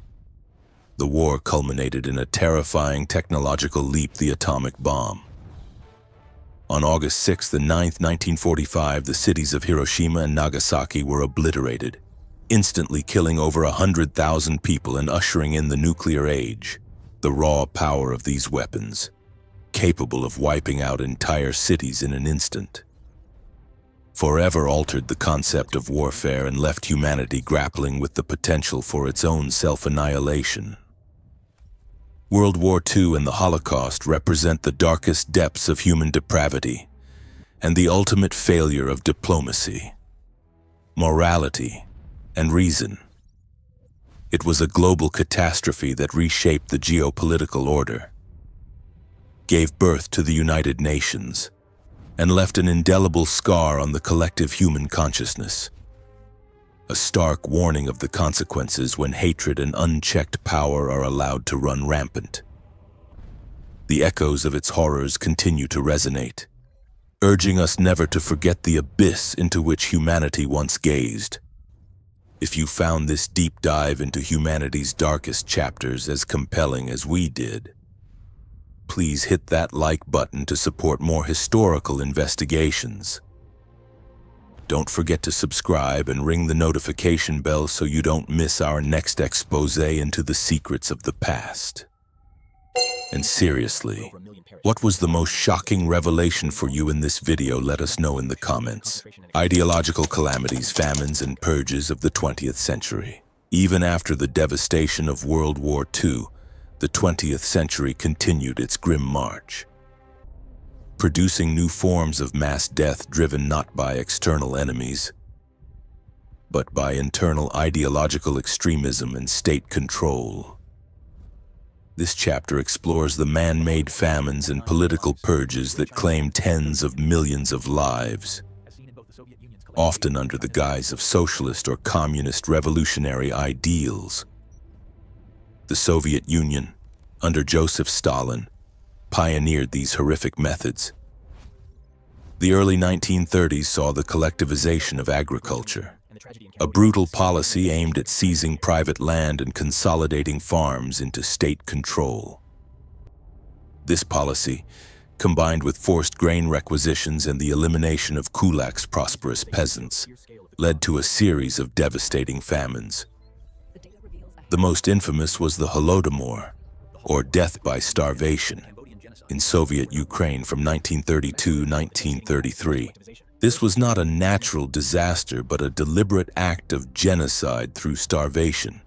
The war culminated in a terrifying technological leap: the atomic bomb. On August 6 and 9, 1945, the cities of Hiroshima and Nagasaki were obliterated, instantly killing over 100,000 people and ushering in the nuclear age. The raw power of these weapons, capable of wiping out entire cities in an instant, forever altered the concept of warfare and left humanity grappling with the potential for its own self-annihilation. World War II and the Holocaust represent the darkest depths of human depravity and the ultimate failure of diplomacy, morality, and reason. It was a global catastrophe that reshaped the geopolitical order, gave birth to the United Nations, and left an indelible scar on the collective human consciousness. A stark warning of the consequences when hatred and unchecked power are allowed to run rampant. The echoes of its horrors continue to resonate, urging us never to forget the abyss into which humanity once gazed. If you found this deep dive into humanity's darkest chapters as compelling as we did, please hit that like button to support more historical investigations. Don't forget to subscribe and ring the notification bell so you don't miss our next expose into the secrets of the past. And seriously, what was the most shocking revelation for you in this video? Let us know in the comments. Ideological calamities, famines, and purges of the 20th century. Even after the devastation of World War II, the 20th century continued its grim march, producing new forms of mass death driven not by external enemies, but by internal ideological extremism and state control. This chapter explores the man-made famines and political purges that claim tens of millions of lives. often under the guise of socialist or communist revolutionary ideals. The Soviet Union, under Joseph Stalin, pioneered these horrific methods. The early 1930s saw the collectivization of agriculture, a brutal policy aimed at seizing private land and consolidating farms into state control. This policy, combined with forced grain requisitions and the elimination of kulaks, prosperous peasants, led to a series of devastating famines. The most infamous was the Holodomor, or death by starvation, in Soviet Ukraine from 1932-1933. This was not a natural disaster, but a deliberate act of genocide through starvation,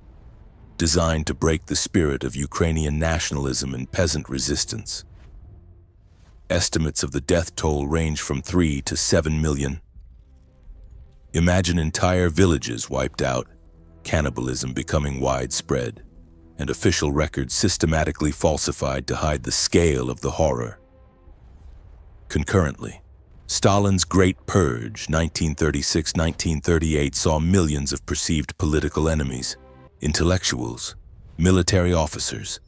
designed to break the spirit of Ukrainian nationalism and peasant resistance. Estimates of the death toll range from 3 to 7 million. Imagine entire villages wiped out, cannibalism becoming widespread, and official records systematically falsified to hide the scale of the horror. Concurrently, Stalin's Great Purge, 1936-1938, saw millions of perceived political enemies, intellectuals, military officers,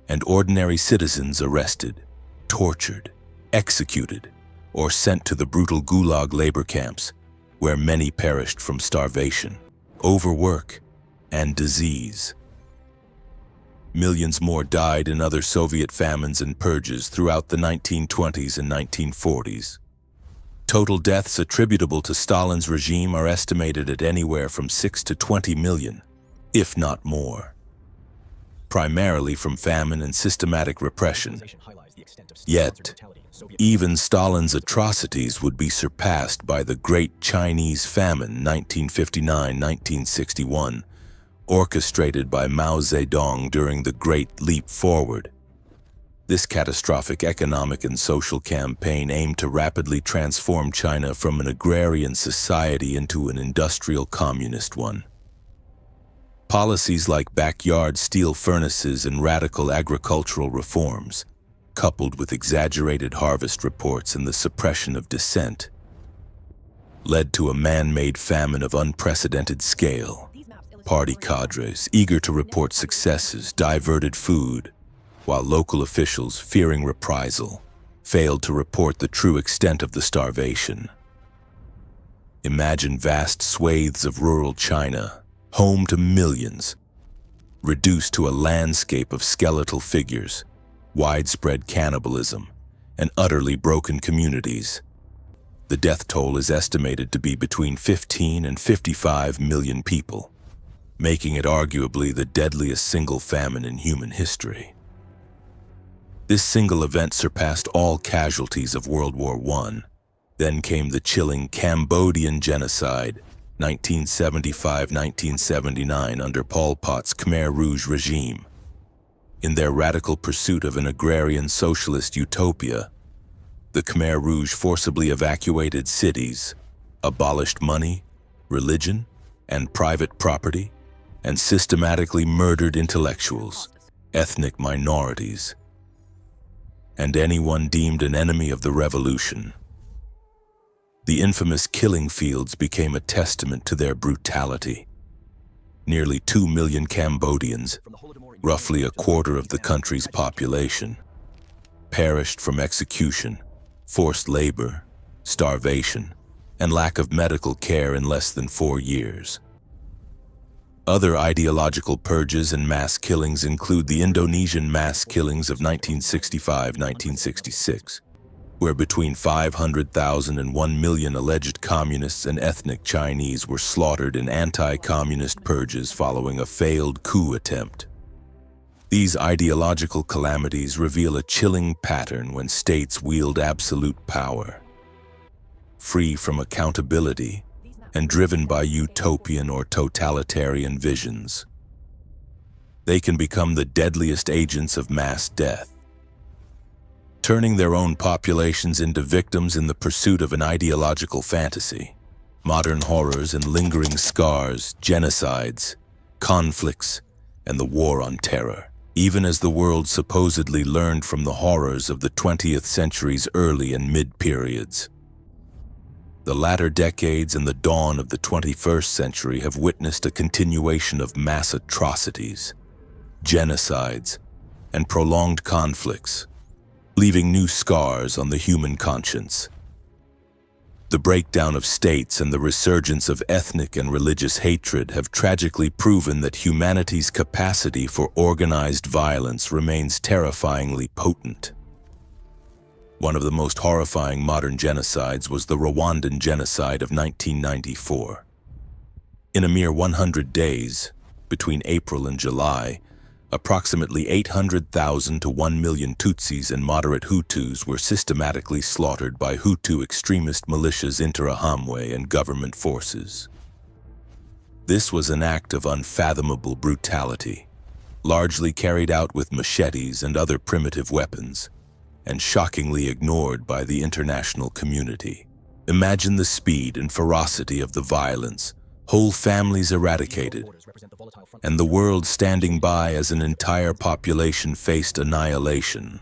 and ordinary citizens arrested, tortured, executed, or sent to the brutal Gulag labor camps, where many perished from starvation, overwork, and disease. Millions more died in other Soviet famines and purges throughout the 1920s and 1940s. Total deaths attributable to Stalin's regime are estimated at anywhere from 6 to 20 million, if not more, primarily from famine and systematic repression. Yet, even Stalin's atrocities would be surpassed by the Great Chinese Famine 1959-1961, orchestrated by Mao Zedong during the Great Leap Forward. This catastrophic economic and social campaign aimed to rapidly transform China from an agrarian society into an industrial communist one. Policies like backyard steel furnaces and radical agricultural reforms, coupled with exaggerated harvest reports and the suppression of dissent, led to a man-made famine of unprecedented scale. Party cadres, eager to report successes, diverted food, while local officials, fearing reprisal, failed to report the true extent of the starvation. Imagine vast swathes of rural China, home to millions, reduced to a landscape of skeletal figures, widespread cannibalism, and utterly broken communities. The death toll is estimated to be between 15 and 55 million people, making it arguably the deadliest single famine in human history. This single event surpassed all casualties of World War I. Then came the chilling Cambodian genocide, 1975-1979, under Pol Pot's Khmer Rouge regime. In their radical pursuit of an agrarian socialist utopia, the Khmer Rouge forcibly evacuated cities, abolished money, religion, and private property, and systematically murdered intellectuals, ethnic minorities, and anyone deemed an enemy of the revolution. The infamous killing fields became a testament to their brutality. Nearly 2 million Cambodians, roughly a quarter of the country's population, perished from execution, forced labor, starvation, and lack of medical care in less than 4 years. Other ideological purges and mass killings include the Indonesian mass killings of 1965-1966, where between 500,000 and 1 million alleged communists and ethnic Chinese were slaughtered in anti-communist purges following a failed coup attempt. These ideological calamities reveal a chilling pattern when states wield absolute power. Free from accountability and driven by utopian or totalitarian visions, they can become the deadliest agents of mass death, turning their own populations into victims in the pursuit of an ideological fantasy. Modern horrors and lingering scars, genocides, conflicts, and the war on terror. Even as the world supposedly learned from the horrors of the 20th century's early and mid-periods. The latter decades and the dawn of the 21st century have witnessed a continuation of mass atrocities, genocides, and prolonged conflicts, leaving new scars on the human conscience. The breakdown of states and the resurgence of ethnic and religious hatred have tragically proven that humanity's capacity for organized violence remains terrifyingly potent. One of the most horrifying modern genocides was the Rwandan genocide of 1994. In a mere 100 days, between April and July, approximately 800,000 to 1 million Tutsis and moderate Hutus were systematically slaughtered by Hutu extremist militias Interahamwe and government forces. This was an act of unfathomable brutality, largely carried out with machetes and other primitive weapons, and shockingly ignored by the international community. Imagine the speed and ferocity of the violence, whole families eradicated, and the world standing by as an entire population faced annihilation.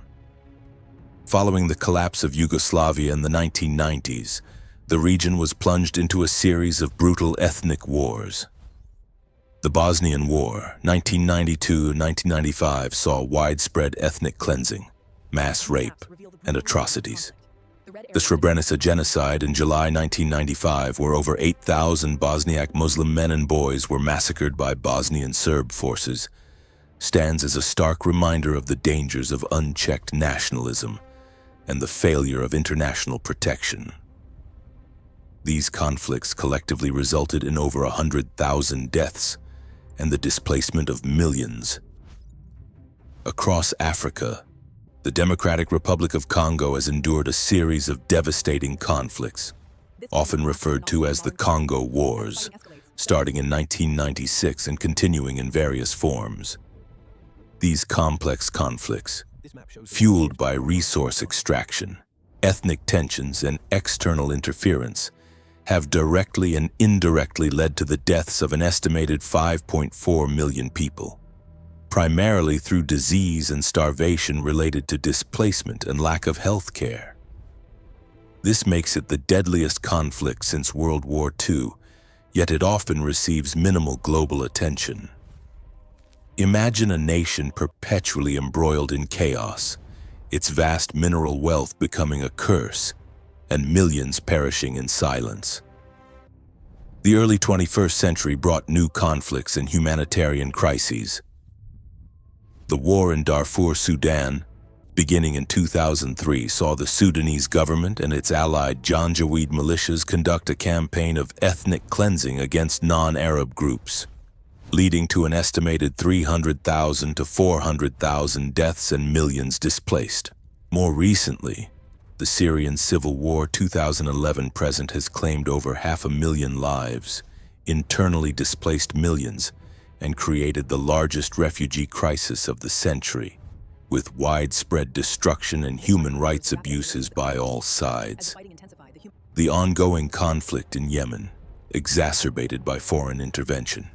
Following the collapse of Yugoslavia in the 1990s, the region was plunged into a series of brutal ethnic wars. The Bosnian War, 1992-1995, saw widespread ethnic cleansing, mass rape, and atrocities. The Srebrenica genocide in July 1995, where over 8,000 Bosniak Muslim men and boys were massacred by Bosnian Serb forces, stands as a stark reminder of the dangers of unchecked nationalism and the failure of international protection. These conflicts collectively resulted in over 100,000 deaths and the displacement of millions. Across Africa, the Democratic Republic of Congo has endured a series of devastating conflicts, often referred to as the Congo Wars, starting in 1996 and continuing in various forms. These complex conflicts, fueled by resource extraction, ethnic tensions, and external interference, have directly and indirectly led to the deaths of an estimated 5.4 million people, primarily through disease and starvation related to displacement and lack of health care. This makes it the deadliest conflict since World War II, yet it often receives minimal global attention. Imagine a nation perpetually embroiled in chaos, its vast mineral wealth becoming a curse, and millions perishing in silence. The early 21st century brought new conflicts and humanitarian crises. The war in Darfur, Sudan, beginning in 2003, saw the Sudanese government and its allied Janjaweed militias conduct a campaign of ethnic cleansing against non-Arab groups, leading to an estimated 300,000 to 400,000 deaths and millions displaced. More recently, the Syrian civil war 2011-present has claimed over 500,000 lives, internally displaced millions, and created the largest refugee crisis of the century, with widespread destruction and human rights abuses by all sides. The ongoing conflict in Yemen, exacerbated by foreign intervention,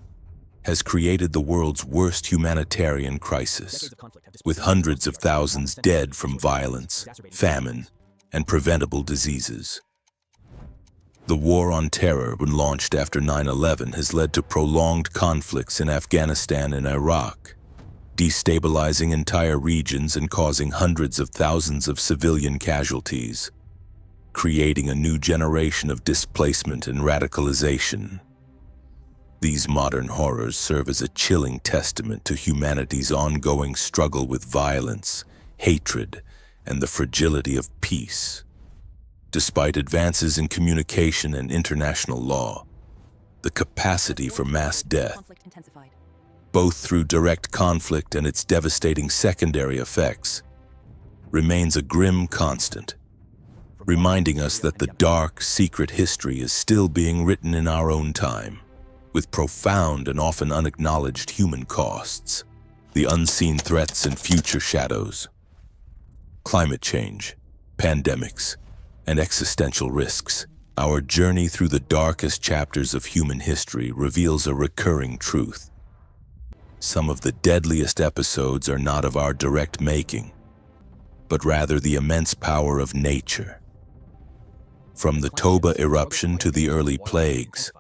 has created the world's worst humanitarian crisis, with hundreds of thousands dead from violence, famine, and preventable diseases. The war on terror, when launched after 9/11, has led to prolonged conflicts in Afghanistan and Iraq, destabilizing entire regions and causing hundreds of thousands of civilian casualties, creating a new generation of displacement and radicalization. These modern horrors serve as a chilling testament to humanity's ongoing struggle with violence, hatred, and the fragility of peace. Despite advances in communication and international law, the capacity for mass death, both through direct conflict and its devastating secondary effects, remains a grim constant, reminding us that the dark, secret history is still being written in our own time, with profound and often unacknowledged human costs, the unseen threats and future shadows. Climate change, pandemics, and existential risks. Our journey through the darkest chapters of human history reveals a recurring truth. Some of the deadliest episodes are not of our direct making, but rather the immense power of nature. From the Toba eruption to the early plagues,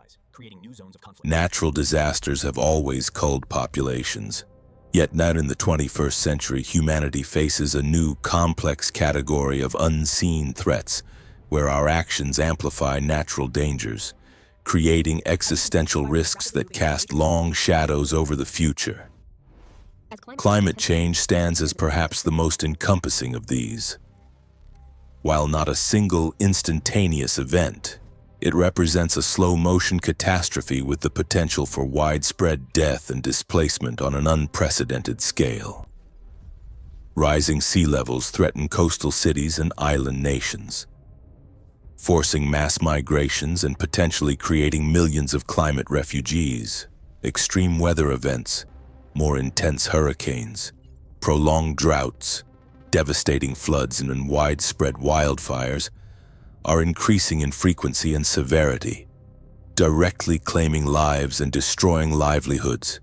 natural disasters have always culled populations. Yet now in the 21st century, humanity faces a new, complex category of unseen threats, where our actions amplify natural dangers, creating existential risks that cast long shadows over the future. Climate change stands as perhaps the most encompassing of these. While not a single instantaneous event, it represents a slow-motion catastrophe with the potential for widespread death and displacement on an unprecedented scale. Rising sea levels threaten coastal cities and island nations, forcing mass migrations and potentially creating millions of climate refugees. Extreme weather events, more intense hurricanes, prolonged droughts, devastating floods, and widespread wildfires are increasing in frequency and severity, directly claiming lives and destroying livelihoods.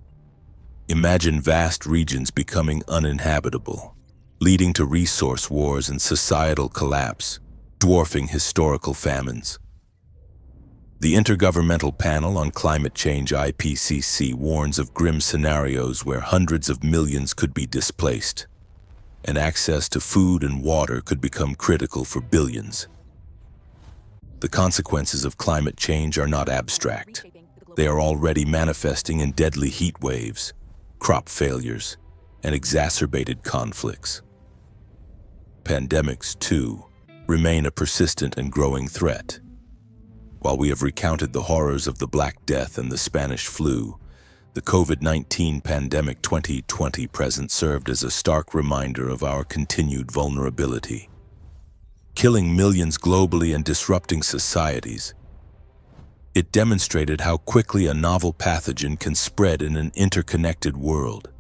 Imagine vast regions becoming uninhabitable, leading to resource wars and societal collapse, dwarfing historical famines. The Intergovernmental Panel on Climate Change (IPCC) warns of grim scenarios where hundreds of millions could be displaced, and access to food and water could become critical for billions. The consequences of climate change are not abstract. They are already manifesting in deadly heat waves, crop failures, and exacerbated conflicts. Pandemics, too, remain a persistent and growing threat. While we have recounted the horrors of the Black Death and the Spanish flu, the COVID-19 pandemic 2020 present served as a stark reminder of our continued vulnerability. Killing millions globally and disrupting societies, it demonstrated how quickly a novel pathogen can spread in an interconnected world.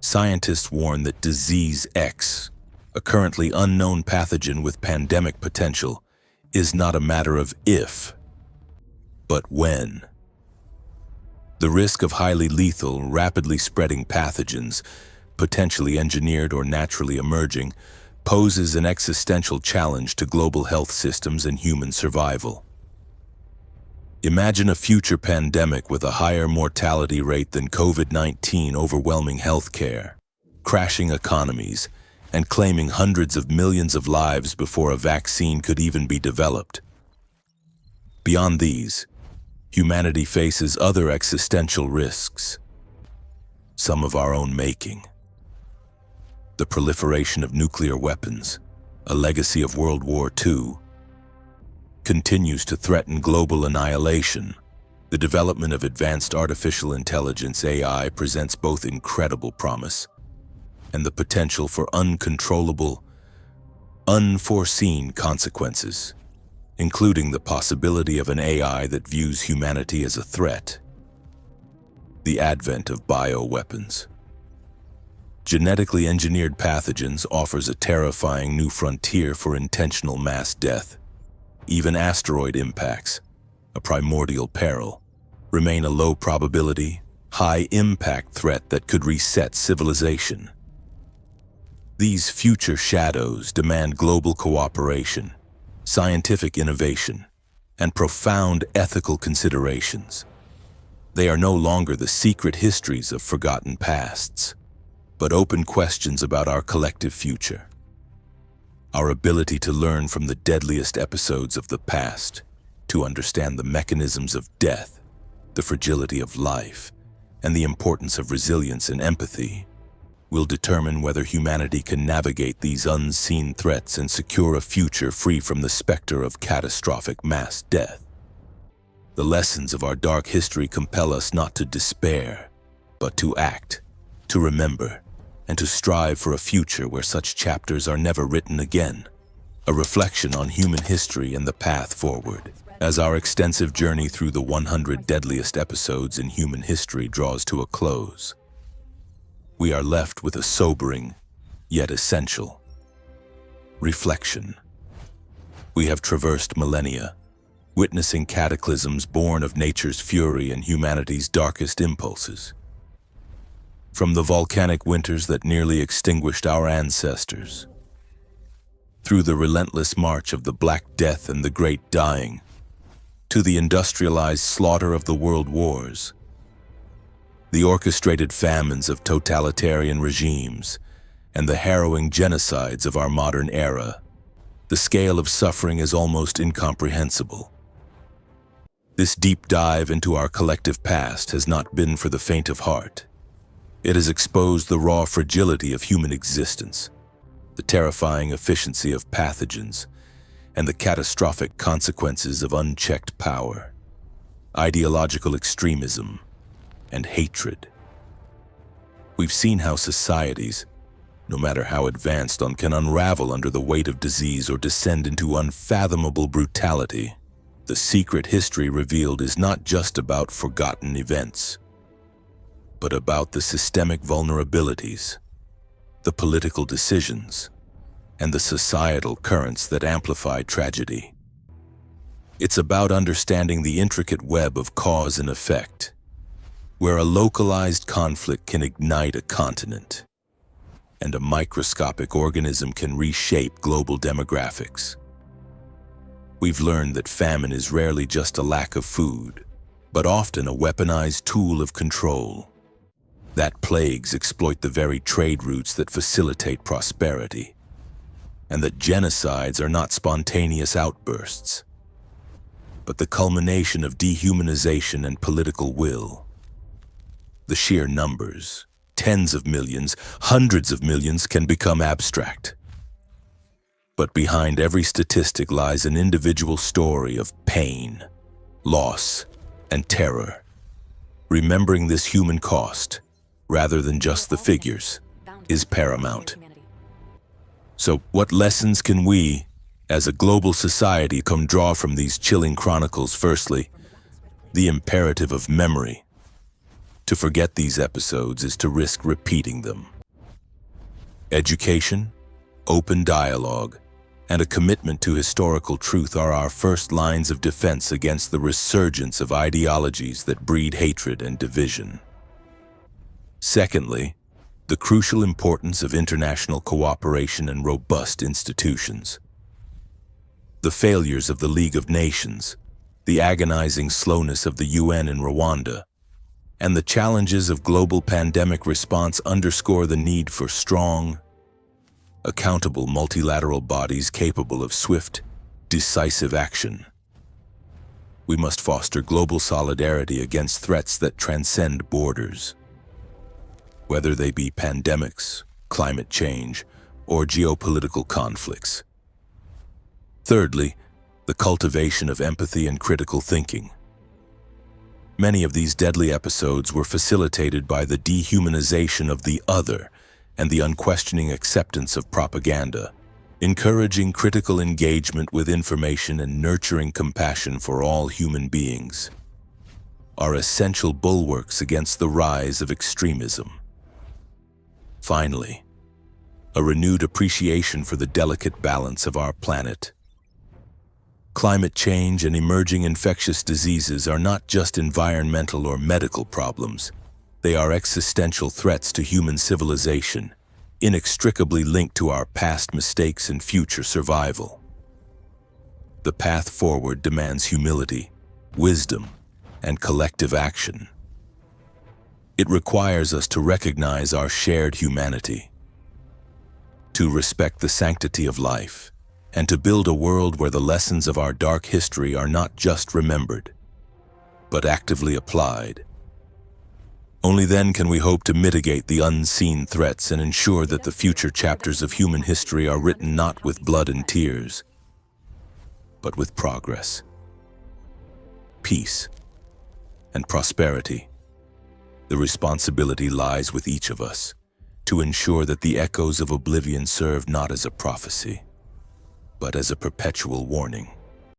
Scientists warn that Disease X, a currently unknown pathogen with pandemic potential, is not a matter of if, but when. The risk of highly lethal, rapidly spreading pathogens, potentially engineered or naturally emerging, poses an existential challenge to global health systems and human survival. Imagine a future pandemic with a higher mortality rate than COVID-19 overwhelming healthcare, crashing economies, and claiming hundreds of millions of lives before a vaccine could even be developed. Beyond these, humanity faces other existential risks, some of our own making. The proliferation of nuclear weapons, a legacy of World War II, continues to threaten global annihilation. The development of advanced artificial intelligence (AI) presents both incredible promise and the potential for uncontrollable, unforeseen consequences, including the possibility of an AI that views humanity as a threat. The advent of bioweapons. Genetically engineered pathogens offers a terrifying new frontier for intentional mass death. Even asteroid impacts, a primordial peril, remain a low probability, high impact threat that could reset civilization. These future shadows demand global cooperation, scientific innovation, and profound ethical considerations. They are no longer the secret histories of forgotten pasts, but open questions about our collective future. Our ability to learn from the deadliest episodes of the past, to understand the mechanisms of death, the fragility of life, and the importance of resilience and empathy, will determine whether humanity can navigate these unseen threats and secure a future free from the specter of catastrophic mass death. The lessons of our dark history compel us not to despair, but to act, to remember, and to strive for a future where such chapters are never written again. A reflection on human history and the path forward. As our extensive journey through the 100 deadliest episodes in human history draws to a close, we are left with a sobering, yet essential, reflection. We have traversed millennia, witnessing cataclysms born of nature's fury and humanity's darkest impulses. From the volcanic winters that nearly extinguished our ancestors, through the relentless march of the Black Death and the Great Dying, to the industrialized slaughter of the world wars, the orchestrated famines of totalitarian regimes, and the harrowing genocides of our modern era, the scale of suffering is almost incomprehensible. This deep dive into our collective past has not been for the faint of heart. It has exposed the raw fragility of human existence, the terrifying efficiency of pathogens, and the catastrophic consequences of unchecked power, ideological extremism, and hatred. We've seen how societies, no matter how advanced, can unravel under the weight of disease or descend into unfathomable brutality. The secret history revealed is not just about forgotten events, but about the systemic vulnerabilities, the political decisions, and the societal currents that amplify tragedy. It's about understanding the intricate web of cause and effect, where a localized conflict can ignite a continent, and a microscopic organism can reshape global demographics. We've learned that famine is rarely just a lack of food, but often a weaponized tool of control. That plagues exploit the very trade routes that facilitate prosperity, and that genocides are not spontaneous outbursts, but the culmination of dehumanization and political will. The sheer numbers, tens of millions, hundreds of millions, can become abstract. But behind every statistic lies an individual story of pain, loss, and terror. Remembering this human cost, rather than just the figures, is paramount. So, what lessons can we, as a global society, draw from these chilling chronicles? Firstly, the imperative of memory. To forget these episodes is to risk repeating them. Education, open dialogue, and a commitment to historical truth are our first lines of defense against the resurgence of ideologies that breed hatred and division. Secondly, the crucial importance of international cooperation and robust institutions. The failures of the League of Nations, the agonizing slowness of the UN in Rwanda, and the challenges of global pandemic response underscore the need for strong, accountable multilateral bodies capable of swift, decisive action. We must foster global solidarity against threats that transcend borders, whether they be pandemics, climate change, or geopolitical conflicts. Thirdly, the cultivation of empathy and critical thinking. Many of these deadly episodes were facilitated by the dehumanization of the other and the unquestioning acceptance of propaganda. Encouraging critical engagement with information and nurturing compassion for all human beings are essential bulwarks against the rise of extremism. Finally, a renewed appreciation for the delicate balance of our planet. Climate change and emerging infectious diseases are not just environmental or medical problems. They are existential threats to human civilization, inextricably linked to our past mistakes and future survival. The path forward demands humility, wisdom, and collective action. It requires us to recognize our shared humanity, to respect the sanctity of life, and to build a world where the lessons of our dark history are not just remembered, but actively applied. Only then can we hope to mitigate the unseen threats and ensure that the future chapters of human history are written not with blood and tears, but with progress, peace, and prosperity. The responsibility lies with each of us to ensure that the echoes of oblivion serve not as a prophecy, but as a perpetual warning.